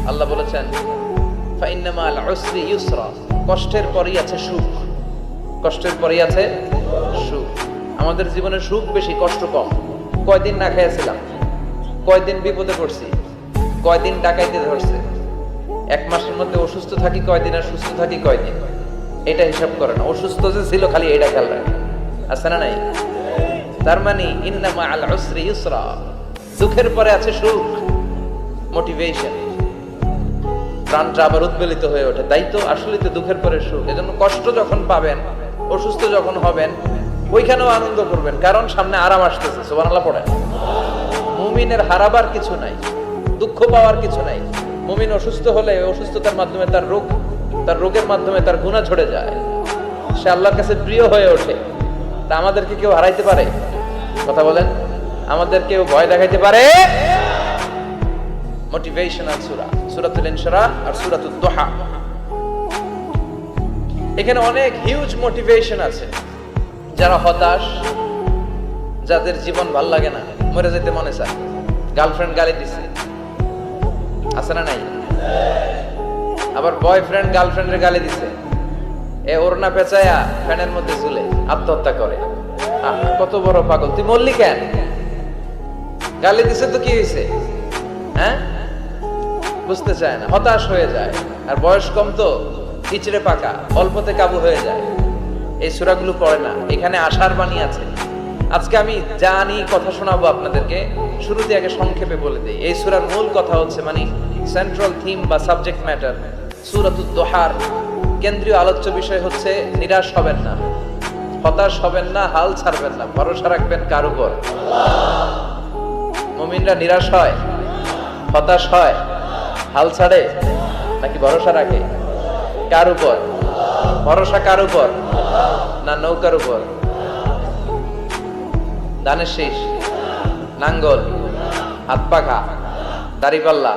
আল্লাহ বলেছেন ফাইন্না মাল উসরি ইউসরা, কষ্টের পরেই আছে সুখ। কষ্টের পরেই আছে সুখ। আমাদের জীবনে সুখ বেশি, কষ্ট কম। কয়দিন না খেয়েছিলাম, কয়দিন বিপদে পড়ছি, কয়দিন ডাকাইতে ধরছে, এক মাসের মধ্যে অসুস্থ থাকি কয়দিন আর সুস্থ থাকি কয়দিন, এটা হিসাব করে না। অসুস্থ যে ছিল খালি এটা খেয়াল রাখে, আছে না নাই? তার মানে ইন্না মাল উসরি ইউসরা, দুঃখের পরে আছে সুখ, মোটিভেশন। প্রাণটা আবার উদ্বেলিত হয়ে ওঠে। তাই তো আসলে তো দুঃখের পরে সুখ। এজন্য কষ্ট যখন পাবেন, অসুস্থ যখন হবেন, ওইখানেও আনন্দ করবেন, কারণ সামনে আরাম আসতেছে। সুবহানাল্লাহ পড়েন। মুমিনের হারাবার কিছু নাই, দুঃখ পাওয়ার কিছু নাই। মুমিন অসুস্থ হলে অসুস্থতার মাধ্যমে তার রোগের মাধ্যমে তার গুনাহ ঝরে যায়, সে আল্লাহর কাছে প্রিয় হয়ে ওঠে। তা আমাদেরকে কেউ হারাইতে পারে? কথা বলেন, আমাদের কেউ ভয় দেখাইতে পারে? মোটিভেশনাল সূরা, সূরাতুল ইনশিরাহ আর সূরাতুদ দুহা। এখানে অনেক হিউজ মোটিভেশন আছে। যারা হতাশ, যাদের জীবন ভাল লাগে না, মরে যেতে মনে চায়, গার্লফ্রেন্ড গালি দিছে, আছে না নাই? আবার বয়ফ্রেন্ড গার্লফ্রেন্ডের গালি দিছে, এ ওড়না পেঁচায়া ফ্যানের মধ্যে ঝুলে আত্মহত্যা করে। কত বড় পাগল তুই, মরলি কেন? গালি দিছে তো কি হয়েছে? হ্যাঁ, বুঝতে চায় না, হতাশ হয়ে যায়। আর বয়স কম তো ইচড়ে পাকা, অল্পতে কাবু হয়ে যায়। এই সূরাগুলো পড়ে না। এখানে আশার বাণী আছে। আজকে আমি জানি কথা শোনাবো আপনাদেরকে, শুরুতে আগে সংক্ষেপে বলে দিই। এই সূরার মূল কথা হচ্ছে, মানে সেন্ট্রাল থিম বা সাবজেক্ট ম্যাটার, সূরাতুদ দুহার কেন্দ্রীয় আলোচ্য বিষয় হচ্ছে নিরাশ হবেন না, হতাশ হবেন না, হাল ছাড়বেন না, ভরসা রাখবেন কার উপর? মুমিনরা নিরাশ হয়, হতাশ হয়, হাল ছাড়ে নাকি ভরসা রাখে? কার উপর ভরসা? কার উপর? না নৌকার উপর? ধানের শীষ, নাঙ্গল, হাত পাখা, দাড়িপাল্লা,